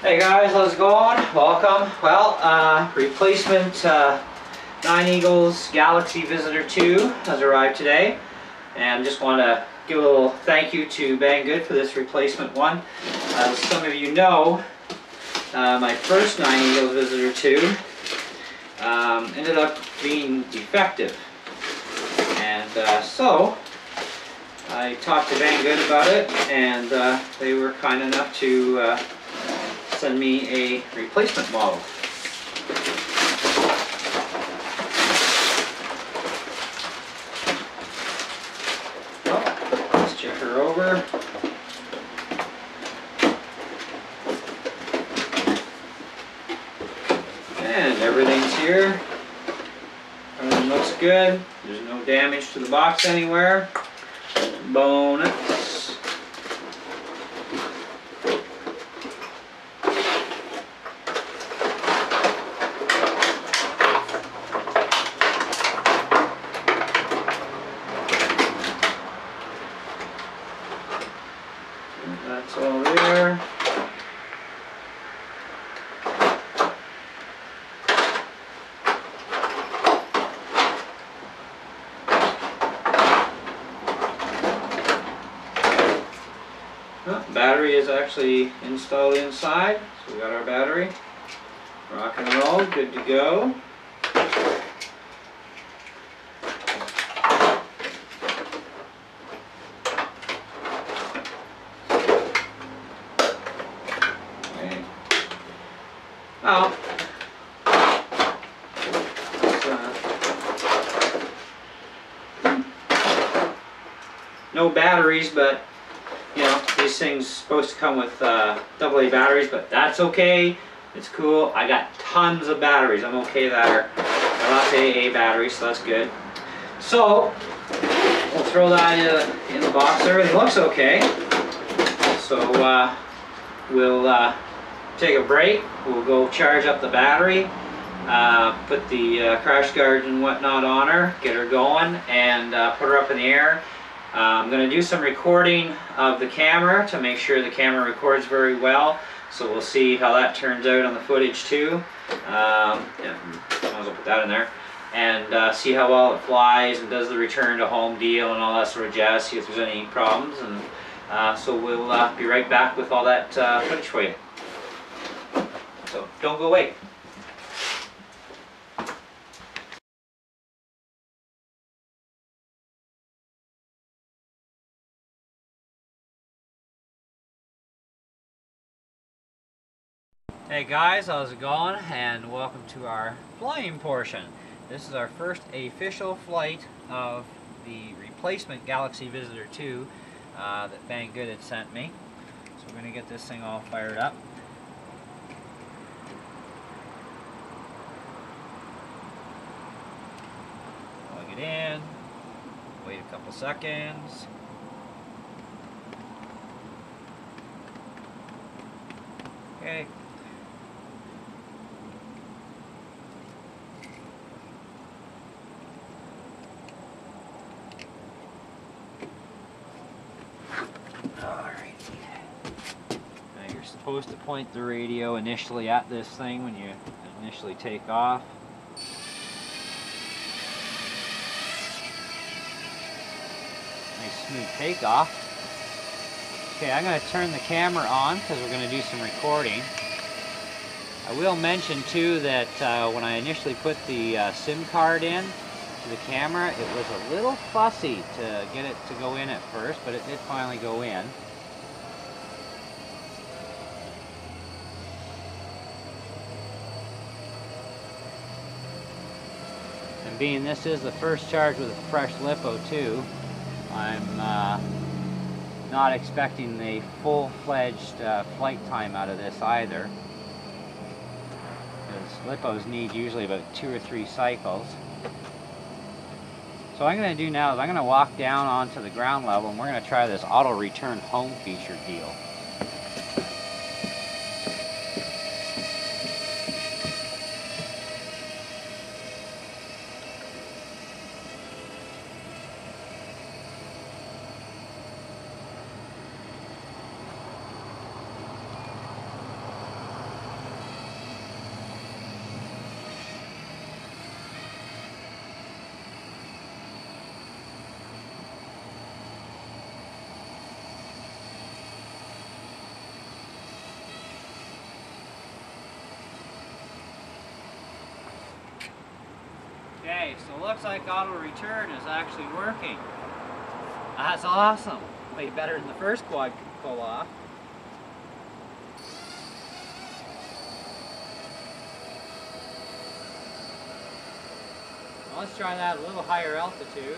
Hey guys, how's it going? Welcome. Well, replacement 9 Eagles Galaxy Visitor 2 has arrived today, and just want to give a little thank you to Banggood for this replacement one. As some of you know, my first 9 Eagles Visitor 2 ended up being defective, and so I talked to Banggood about it, and they were kind enough to send me a replacement model. Well, let's check her over. And everything's here. Everything looks good. There's no damage to the box anywhere. Bonus. That's all there. Battery is actually installed inside, so we got our battery. Rock and roll, good to go. Okay. Now, no batteries, but you know, these things supposed to come with AA batteries, but that's okay. It's cool. I got tons of batteries. I'm okay there. Got lots of AA batteries, so that's good. So we'll throw that in the box. Everything looks okay. So we'll take a break. We'll go charge up the battery, put the crash guard and whatnot on her, get her going, and put her up in the air. I'm going to do some recording of the camera to make sure the camera records very well, so we'll see how that turns out on the footage too. Yeah, might as well put that in there, and see how well it flies and does the return to home deal and all that sort of jazz, see if there's any problems, and so we'll be right back with all that footage for you. So don't go away. Hey guys, how's it going? And welcome to our flying portion. This is our first official flight of the replacement Galaxy Visitor 2 that Banggood had sent me. So we're going to get this thing all fired up. Plug it in, wait a couple seconds. Okay. Supposed to point the radio initially at this thing when you initially take off. Nice smooth takeoff. Okay, I'm going to turn the camera on because we're going to do some recording. I will mention too that when I initially put the SIM card in to the camera, it was a little fussy to get it to go in at first, but it did finally go in. And being this is the first charge with a fresh LiPo too, I'm not expecting a full-fledged flight time out of this either, because LiPos need usually about 2 or 3 cycles. So what I'm going to do now is I'm going to walk down onto the ground level, and we're going to try this auto return home feature deal. Okay, so it looks like auto return is actually working. That's awesome. Way better than the first quad pull off. Well, let's try that at a little higher altitude.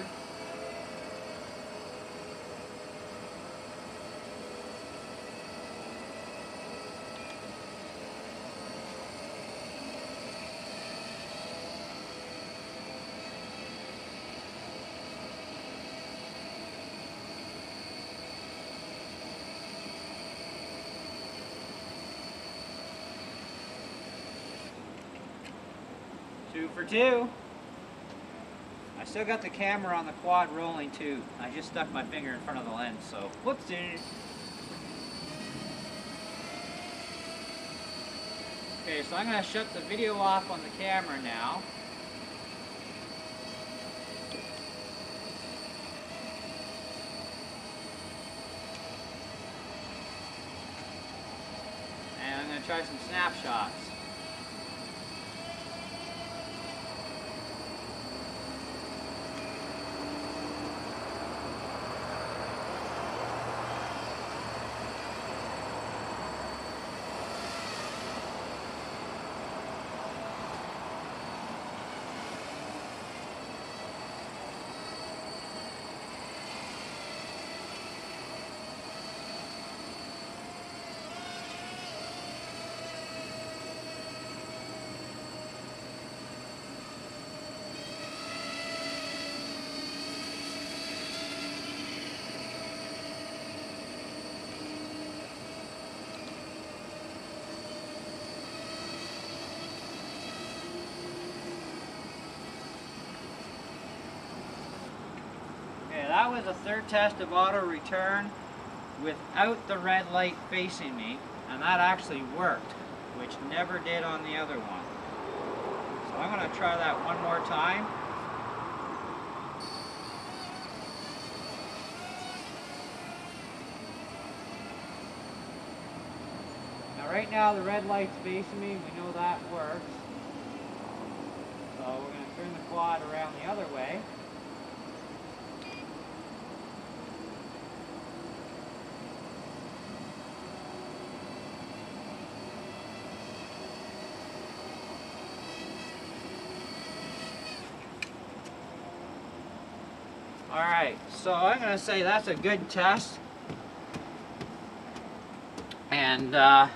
Two for two. I still got the camera on the quad rolling too. I just stuck my finger in front of the lens, so whoopsie. Okay, so I'm going to shut the video off on the camera now. And I'm going to try some snapshots. That was the third test of auto return without the red light facing me, and that actually worked, which never did on the other one. So I'm going to try that one more time. Now right now the red light's facing me, we know that works. So we're going to turn the quad around the other way. Alright, so I'm going to say that's a good test. And we're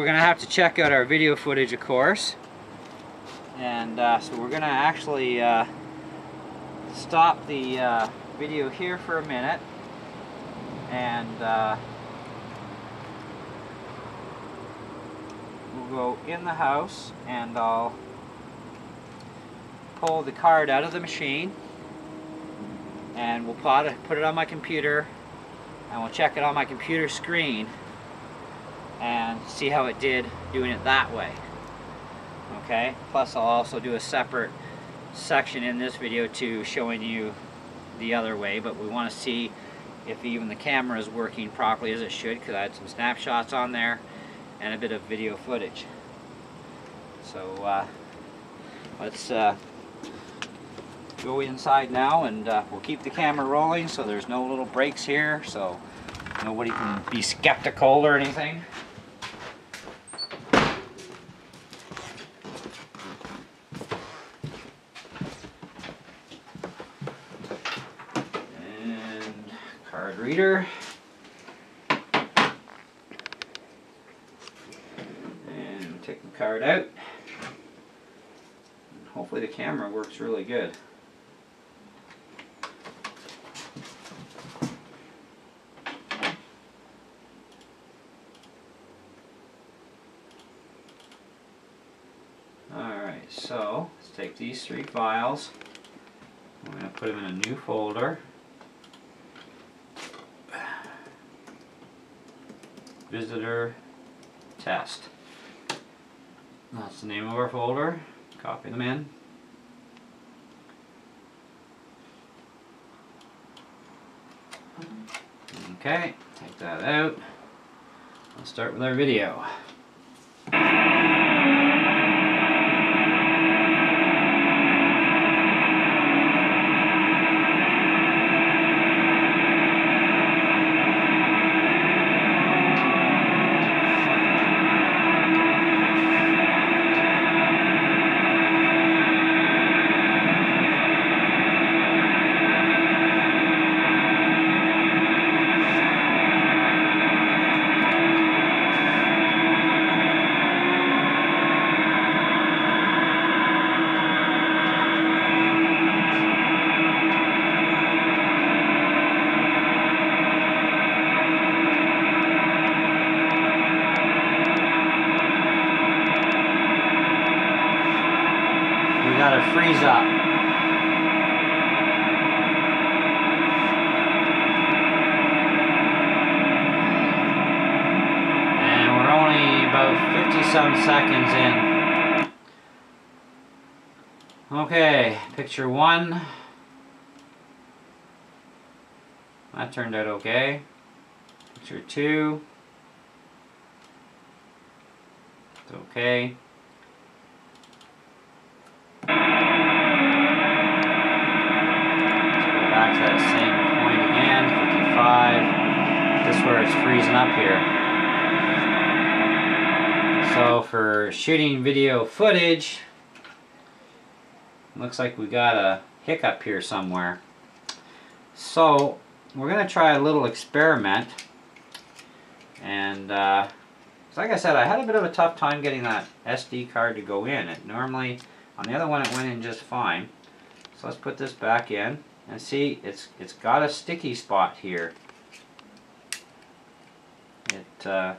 going to have to check out our video footage, of course. And so we're going to actually stop the video here for a minute. And we'll go in the house and I'll pull the card out of the machine. And we'll put it on my computer, and we'll check it on my computer screen and see how it did doing it that way. Okay, plus I'll also do a separate section in this video too showing you the other way, but we want to see if even the camera is working properly as it should, because I had some snapshots on there and a bit of video footage. So let's go inside now, and we'll keep the camera rolling so there's no little breaks here, so nobody can be skeptical or anything. And card reader. And take the card out. And hopefully the camera works really good. Alright, so let's take these 3 files. I'm going to put them in a new folder. Visitor test. That's the name of our folder. Copy them in. Okay, take that out. Let's start with our video. up. And we're only about 50-some seconds in. Okay, picture 1. That turned out okay. Picture 2. It's okay. Let's go back to that same point again, 55. This is where it's freezing up here. So for shooting video footage, looks like we got a hiccup here somewhere. So we're going to try a little experiment. And like I said, I had a bit of a tough time getting that SD card to go in. It normally, on the other one, it went in just fine. So let's put this back in and see, it's got a sticky spot here. It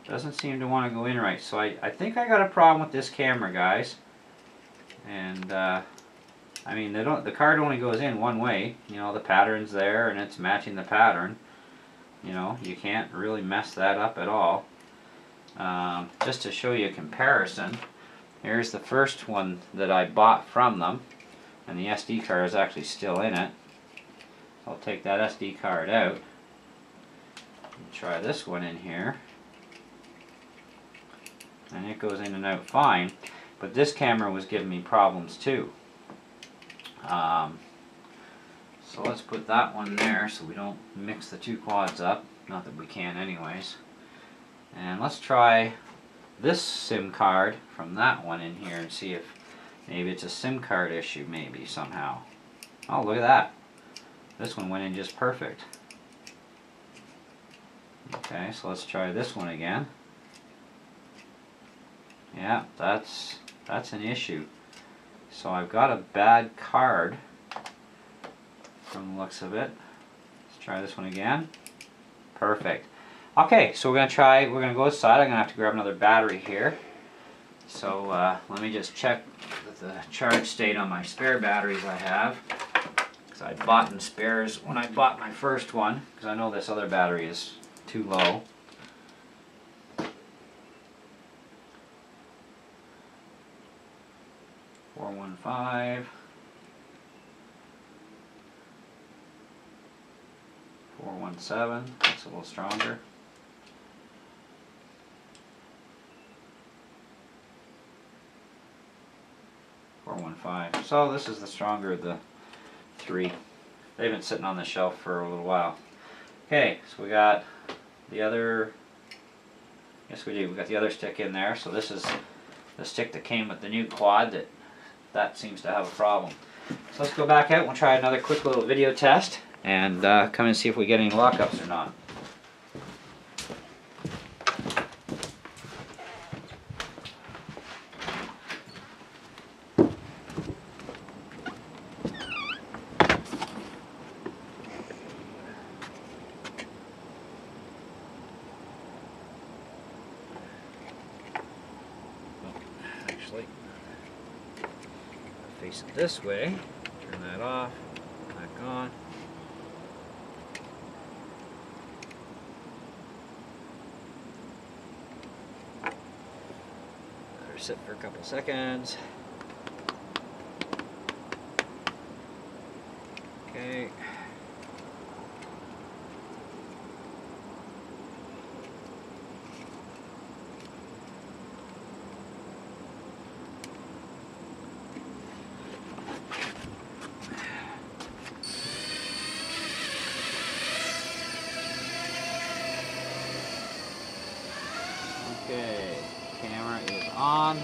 doesn't seem to want to go in right. So I think I got a problem with this camera, guys. And I mean, the card only goes in one way. You know, the pattern's there and it's matching the pattern. You know, you can't really mess that up at all. Just to show you a comparison, here's the first one that I bought from them, and the SD card is actually still in it. I'll take that SD card out and try this one in here, and it goes in and out fine, but this camera was giving me problems too. So let's put that one there so we don't mix the two quads up, not that we can anyways. And let's try this SIM card from that one in here and see if maybe it's a SIM card issue maybe somehow. Oh, look at that. This one went in just perfect. Okay, so let's try this one again. Yeah, that's an issue. So I've got a bad card from the looks of it. Let's try this one again. Perfect. Okay, so we're going to go outside. I'm going to have to grab another battery here. So let me just check the charge state on my spare batteries I have. Because I bought in spares when I bought my first one, because I know this other battery is too low. .415. 417. That's a little stronger. 415. So this is the stronger of the three. They've been sitting on the shelf for a little while. Okay, so we got the other. Yes, we do. We got the other stick in there. So this is the stick that came with the new quad. That seems to have a problem. So let's go back out and we'll try another quick little video test and come and see if we get any lockups or not. Actually, face it this way, turn that off, back on. Let her sit for a couple seconds. Okay. Okay, camera is on.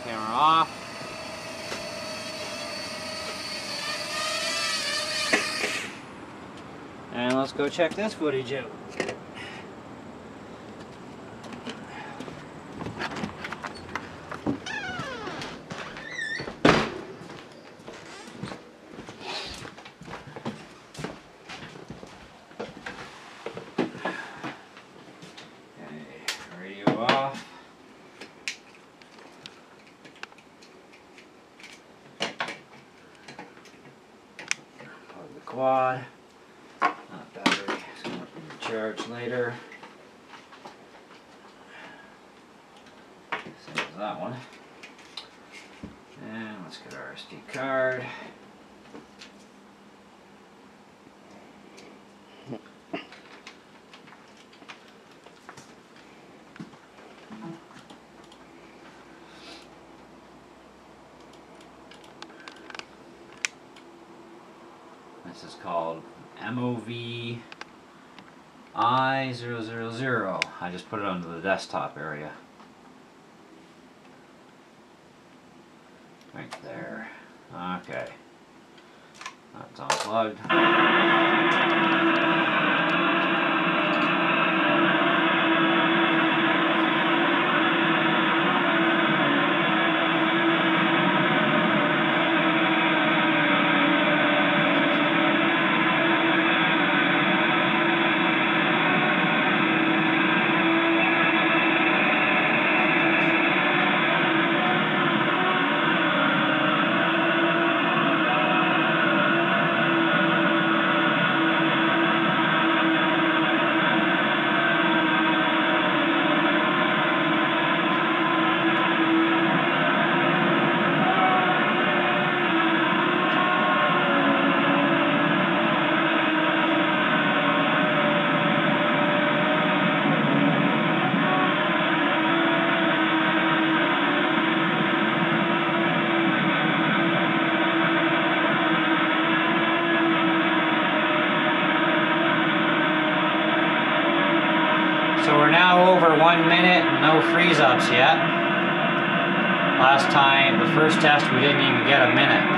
camera off. And let's go check this footage out. Off. Plug the quad. Battery is going to be recharged later. Same as that one. And let's get our SD card. This is called MOV I000. I just put it onto the desktop area. Right there. Okay. That's unplugged. So we're now over 1 minute, no freeze ups yet. Last time, the first test, we didn't even get a minute.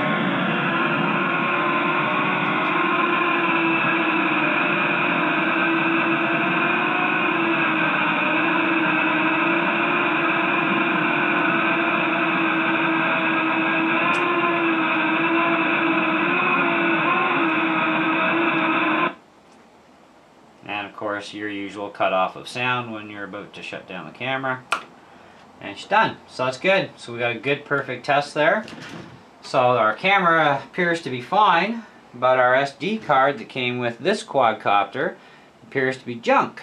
And of course your usual cutoff of sound when you're about to shut down the camera. And it's done. So that's good. So we got a good perfect test there. So our camera appears to be fine, but our SD card that came with this quadcopter appears to be junk,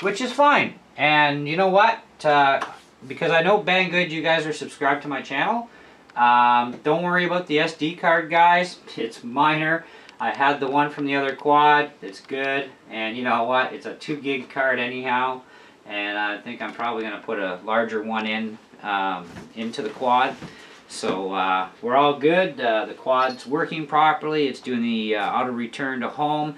which is fine. And you know what? Because I know Banggood, you guys are subscribed to my channel. Don't worry about the SD card, guys. It's minor. I had the one from the other quad. It's good. And you know what? It's a 2 gig card anyhow. And I think I'm probably going to put a larger one in into the quad. So we're all good. The quad's working properly. It's doing the auto return to home,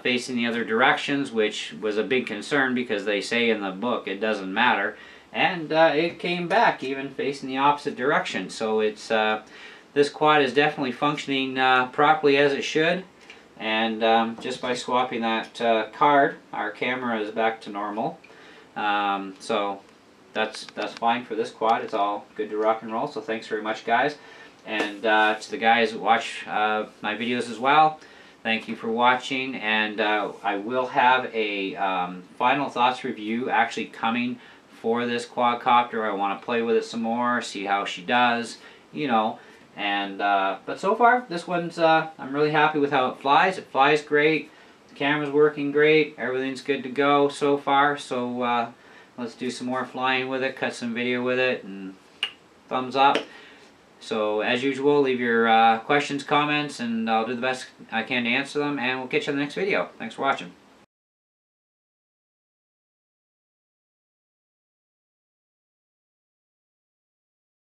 facing the other directions, which was a big concern because they say in the book it doesn't matter. And it came back even facing the opposite direction. So it's this quad is definitely functioning properly as it should. And just by swapping that card, our camera is back to normal. So that's fine for this quad. It's all good to rock and roll. So thanks very much, guys. And to the guys that watch my videos as well, thank you for watching. And I will have a final thoughts review actually coming for this quadcopter. I want to play with it some more, see how she does, you know. And but so far this one's I'm really happy with how it flies. It flies great. The camera's working great. Everything's good to go so far. So let's do some more flying with it, cut some video with it, and thumbs up. So as usual, leave your questions, comments, and I'll do the best I can to answer them, and we'll catch you in the next video. Thanks for watching.